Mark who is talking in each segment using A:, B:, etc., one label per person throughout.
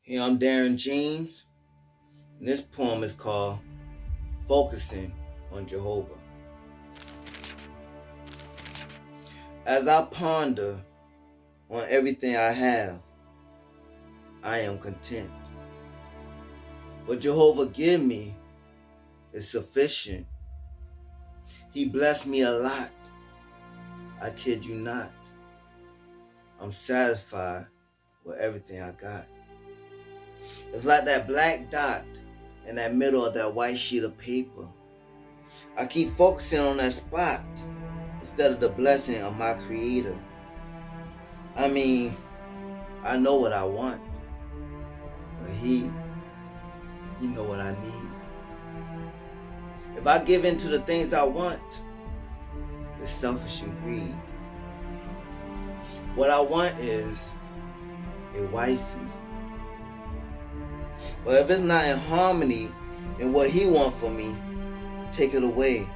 A: Here I'm Darren James, and this poem is called Focusing on Jehovah. As I ponder on everything I have, I am content. What Jehovah give me is sufficient. He blessed me a lot. I kid you not. I'm satisfied with everything I got. It's like that black dot in that middle of that white sheet of paper. I keep focusing on that spot instead of the blessing of my creator. I know what I want, but he know what I need. If I give in to the things I want, it's selfish and greed. What I want is a wifey. But if it's not in harmony in what he wants for me, take it away,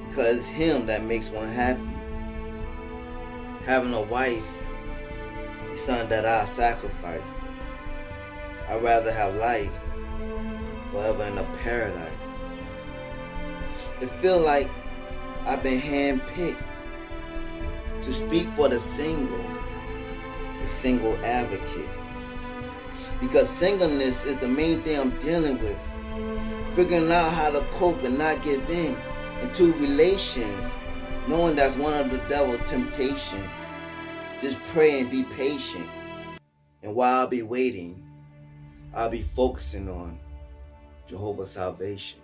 A: because it's him that makes one happy. Having a wife is something that I sacrifice. I'd rather have life forever in a paradise. It feels like I've been handpicked to speak for the single advocate. Because singleness is the main thing I'm dealing with. Figuring out how to cope and not give in into relations, knowing that's one of the devil's temptation. Just pray and be patient. And while I'll be waiting, I'll be focusing on Jehovah's salvation.